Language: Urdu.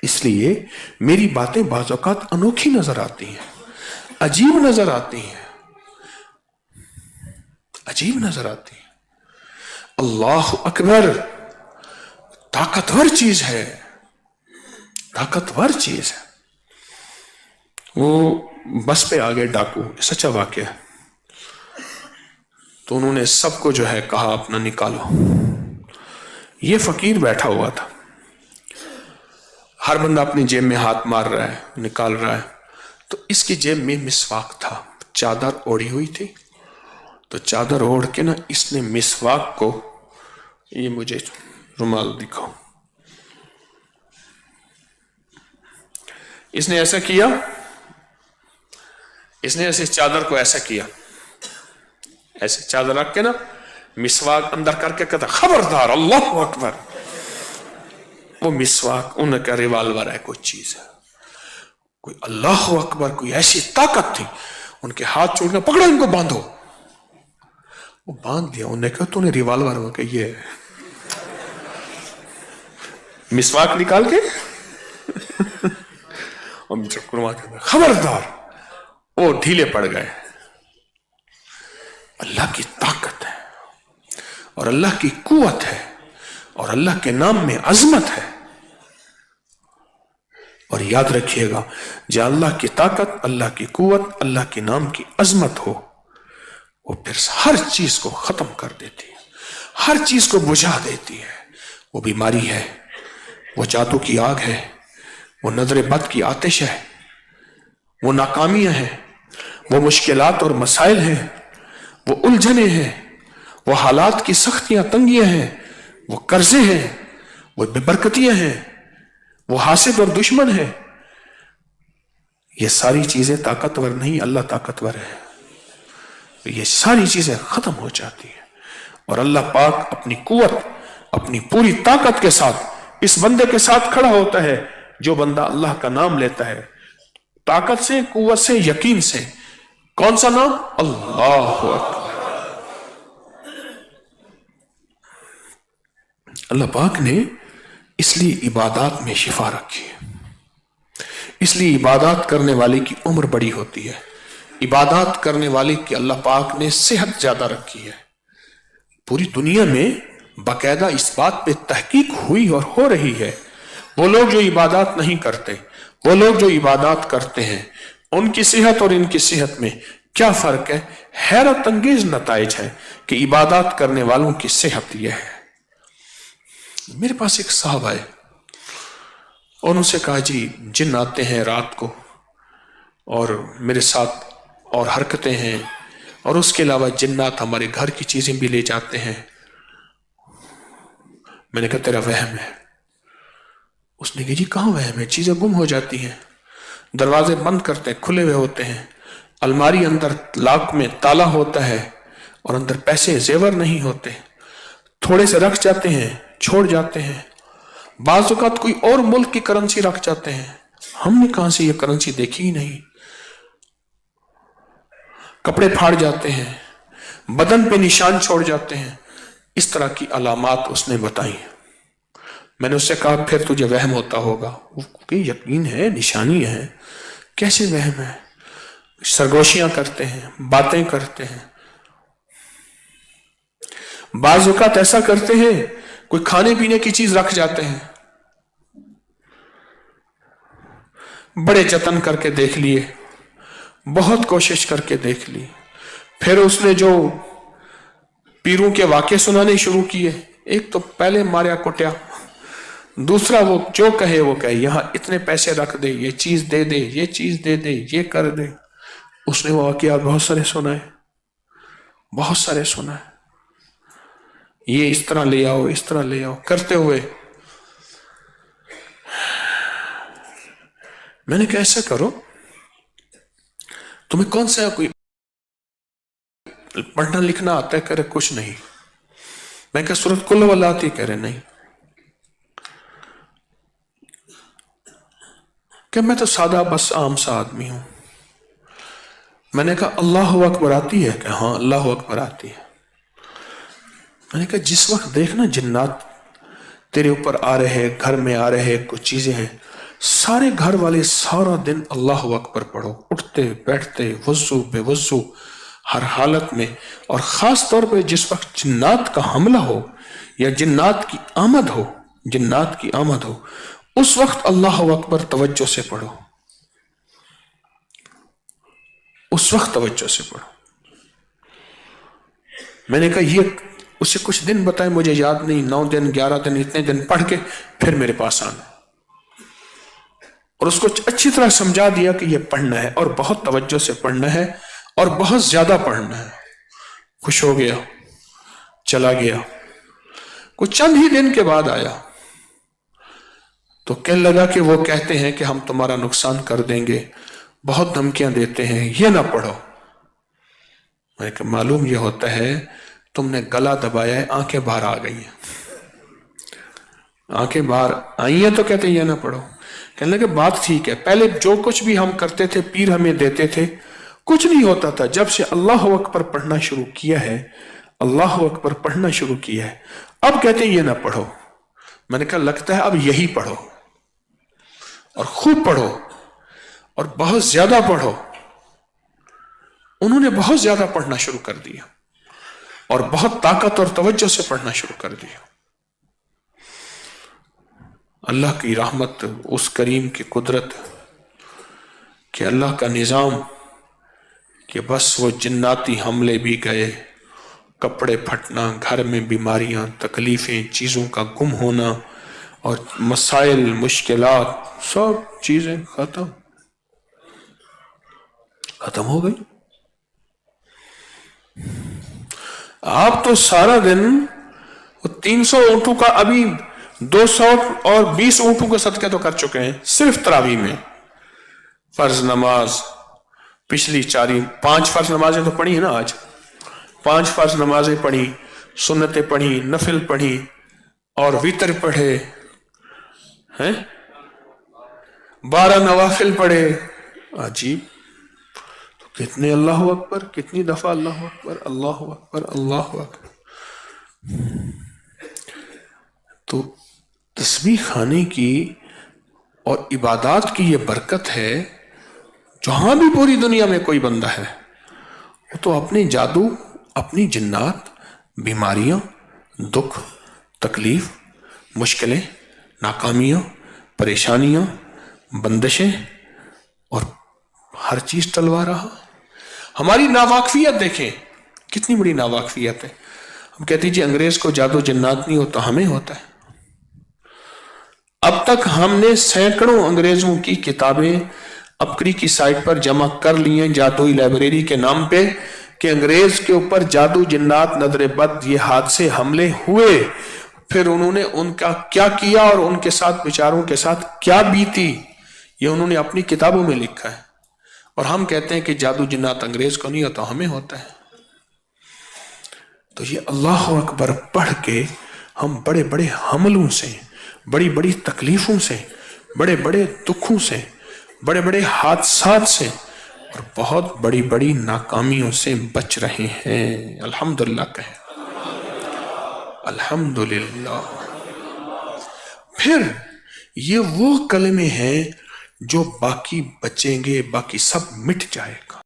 اس لیے میری باتیں بعض اوقات انوکھی نظر آتی ہیں، عجیب نظر آتی ہیں، عجیب نظر آتی ہیں۔ اللہ اکبر طاقتور چیز ہے، طاقتور چیز ہے۔ وہ بس پہ آگے ڈاکو، سچا واقعہ ہے، تو انہوں نے سب کو جو ہے کہا اپنا نکالو۔ یہ فقیر بیٹھا ہوا تھا، ہر بندہ اپنی جیب میں ہاتھ مار رہا ہے، نکال رہا ہے، تو اس کی جیب میں مسواک تھا، چادر اوڑھی ہوئی تھی، تو چادر اوڑھ کے نا اس نے مسواک کو، یہ مجھے رومال دکھاؤ، اس نے ایسا کیا، اس نے ایسے چادر کو ایسا کیا، ایسے چادر رکھ کے نا مسواک اندر کر کے کہتا خبردار اللہ اکبر۔ وہ مسواک ان کا ریوالور ہے، کوئی چیز ہے، کوئی اللہ اکبر، کوئی ایسی طاقت تھی، ان کے ہاتھ چھوڑ کے پکڑو ان کو باندھو، وہ باندھ دیا۔ انہوں نے کہا تو نے ریوالور ہو کہ یہ مسواک نکال کے خبردار، وہ ڈھیلے پڑ گئے۔ اللہ کی طاقت ہے اور اللہ کی قوت ہے اور اللہ کے نام میں عظمت ہے۔ اور یاد رکھیے گا، جہاں اللہ کی طاقت، اللہ کی قوت، اللہ کے نام کی عظمت ہو، وہ پھر ہر چیز کو ختم کر دیتی ہے، ہر چیز کو بجھا دیتی ہے۔ وہ بیماری ہے، وہ جادو کی آگ ہے، وہ نظر بد کی آتش ہے، وہ ناکامیاں ہیں، وہ مشکلات اور مسائل ہیں، وہ الجھنیں ہیں، وہ حالات کی سختیاں تنگیاں ہیں، وہ قرضے ہیں، وہ بے برکتیاں ہیں، وہ حاسد اور دشمن ہیں۔ یہ ساری چیزیں طاقتور نہیں، اللہ طاقتور ہے۔ یہ ساری چیزیں ختم ہو جاتی ہیں اور اللہ پاک اپنی قوت، اپنی پوری طاقت کے ساتھ اس بندے کے ساتھ کھڑا ہوتا ہے جو بندہ اللہ کا نام لیتا ہے، طاقت سے، قوت سے، یقین سے۔ کون سا نام؟ اللہ اکبر۔ اللہ پاک نے اس لیے عبادات میں شفا رکھی ہے، اس لیے عبادات کرنے والے کی عمر بڑی ہوتی ہے، عبادات کرنے والے کی اللہ پاک نے صحت زیادہ رکھی ہے۔ پوری دنیا میں باقاعدہ اس بات پہ تحقیق ہوئی اور ہو رہی ہے، وہ لوگ جو عبادات نہیں کرتے، وہ لوگ جو عبادات کرتے ہیں، ان کی صحت اور ان کی صحت میں کیا فرق ہے؟ حیرت انگیز نتائج ہے کہ عبادات کرنے والوں کی صحت یہ ہے۔ میرے پاس ایک صاحب آئے اور ان سے کہا جی جن آتے ہیں رات کو اور میرے ساتھ اور حرکتیں ہیں، اور اس کے علاوہ جنات ہمارے گھر کی چیزیں بھی لے جاتے ہیں۔ میں نے کہا تیرا وہم ہے۔ اس نے کہا جی کہاں وہم ہے؟ چیزیں گم ہو جاتی ہیں، دروازے بند کرتے ہیں، کھلے ہوئے ہوتے ہیں، الماری اندر لاک میں تالا ہوتا ہے اور اندر پیسے زیور نہیں ہوتے، تھوڑے سے رکھ جاتے ہیں، چھوڑ جاتے ہیں، بعض اوقات کوئی اور ملک کی کرنسی رکھ جاتے ہیں، ہم نے کہاں سے یہ کرنسی دیکھی ہی نہیں، کپڑے پھاڑ جاتے ہیں، بدن پہ نشان چھوڑ جاتے ہیں۔ اس طرح کی علامات اس نے بتائی۔ میں نے اس سے کہا پھر تجھے وہم ہوتا ہوگا؟ کہ یقین ہے، نشانی ہے، کیسے وہم ہے؟ سرگوشیاں کرتے ہیں، باتیں کرتے ہیں، بعض اوقات ایسا کرتے ہیں کوئی کھانے پینے کی چیز رکھ جاتے ہیں، بڑے جتن کر کے دیکھ لیے، بہت کوشش کر کے دیکھ لی، پھر اس نے جو پیروں کے واقعے سنانے شروع کیے، ایک تو پہلے ماریا کٹیا، دوسرا وہ جو کہے وہ کہے، یہاں اتنے پیسے رکھ دے، یہ چیز دے دے، یہ چیز دے دے، یہ کر دے۔ اس نے وہ واقعات بہت سارے سنائے، بہت سارے سنائے، یہ اس طرح لے آؤ، اس طرح لے آؤ کرتے ہوئے میں نے کہا ایسا کرو، تمہیں کون سا کوئی پڑھنا لکھنا آتا ہے؟ کہہ رہے کچھ نہیں۔ میں کہا سورۃ قل واللہ آتی؟ کہہ رہے نہیں۔ کہ میں تو سادہ بس عام سا آدمی ہوں۔ میں نے کہا اللہ اکبر آتی ہے؟ کہ ہاں اللہ اکبر آتی ہے۔ میں نے کہا جس وقت دیکھنا جنات تیرے اوپر آ رہے، گھر میں آ رہے، کچھ چیزیں ہیں، سارے گھر والے سارا دن اللہ اکبر پڑھو، اٹھتے بیٹھتے وضو بے وضو ہر حالت میں، اور خاص طور پہ جس وقت جنات کا حملہ ہو یا جنات کی آمد ہو اس وقت اللہ اکبر توجہ سے پڑھو، اس وقت توجہ سے پڑھو۔ میں نے کہا یہ اسے کچھ دن بتائے، مجھے یاد نہیں، 9 دن 11 دن اتنے دن پڑھ کے پھر میرے پاس آنا، اور اس کو اچھی طرح سمجھا دیا کہ یہ پڑھنا ہے اور بہت توجہ سے پڑھنا ہے اور بہت زیادہ پڑھنا ہے۔ خوش ہو گیا، چلا گیا۔ کچھ چند ہی دن کے بعد آیا تو کہنے لگا کہ وہ کہتے ہیں کہ ہم تمہارا نقصان کر دیں گے، بہت دھمکیاں دیتے ہیں، یہ نہ پڑھو۔ میں نے کہا معلوم یہ ہوتا ہے تم نے گلا دبایا ہے، آنکھیں باہر آ گئی ہیں، آنکھیں باہر آئی ہیں تو کہتے ہیں یہ نہ پڑھو۔ کہنے لگے بات ٹھیک ہے، پہلے جو کچھ بھی ہم کرتے تھے پیر ہمیں دیتے تھے، کچھ نہیں ہوتا تھا، جب سے اللہ اکبر پڑھنا شروع کیا ہے، اللہ اکبر پڑھنا شروع کیا ہے، اب کہتے ہیں یہ نہ پڑھو۔ میں نے کہا لگتا ہے اب یہی پڑھو، اور خوب پڑھو اور بہت زیادہ پڑھو۔ انہوں نے بہت زیادہ پڑھنا شروع کر دیا اور بہت طاقت اور توجہ سے پڑھنا شروع کر دیا۔ اللہ کی رحمت، اس کریم کی قدرت کہ اللہ کا نظام کہ بس وہ جناتی حملے بھی گئے، کپڑے پھٹنا، گھر میں بیماریاں، تکلیفیں، چیزوں کا گم ہونا اور مسائل، مشکلات، سب چیزیں ختم ہو گئی۔ آپ تو سارا دن 300 اونٹوں کا، ابھی 220 اونٹوں کا صدقہ تو کر چکے ہیں صرف تراویح میں۔ فرض نماز پچھلی 5 فرض نمازیں تو پڑھی ہیں نا، آج 5 فرض نمازیں پڑھی، سنتیں پڑھی، نفل پڑھی اور وتر پڑھے ہیں، 12 نوافل پڑھے۔ عجیب، تو کتنے اللہ اکبر، کتنی دفعہ اللہ اکبر اللہ اکبر اللہ اکبر۔ تو تسبیح خانے کی اور عبادات کی یہ برکت ہے، جہاں بھی پوری دنیا میں کوئی بندہ ہے وہ تو اپنے جادو، اپنی جنات، بیماریاں، دکھ، تکلیف، مشکلیں، ناکامیاں، پریشانیاں، بندشیں اور ہر چیز ٹلوا رہا۔ ہماری ناواقفیت دیکھیں، کتنی بڑی ناواقفیت ہے۔ ہم کہتے ہیں جی انگریز کو جادو جنات نہیں ہوتا، ہمیں ہوتا ہے۔ اب تک ہم نے سینکڑوں انگریزوں کی کتابیں اپکری کی سائٹ پر جمع کر لی ہیں جادوئی لائبریری کے نام پہ، کہ انگریز کے اوپر جادو، جنات، نظر بد، یہ حادثے، حملے ہوئے، پھر انہوں نے ان کا کیا کیا اور ان کے ساتھ بیچاروں کے ساتھ کیا بیتی، یہ انہوں نے اپنی کتابوں میں لکھا ہے۔ اور ہم کہتے ہیں کہ جادو جنات انگریز کو نہیں ہوتا، ہمیں ہوتا ہے۔ تو یہ اللہ اکبر پڑھ کے ہم بڑے بڑے حملوں سے، بڑی بڑی تکلیفوں سے، بڑے بڑے دکھوں سے، بڑے بڑے حادثات سے اور بہت بڑی بڑی ناکامیوں سے بچ رہے ہیں۔ الحمدللہ کہیں، الحمدللہ۔ پھر یہ وہ کلمے ہیں جو باقی بچیں گے، باقی سب مٹ جائے گا۔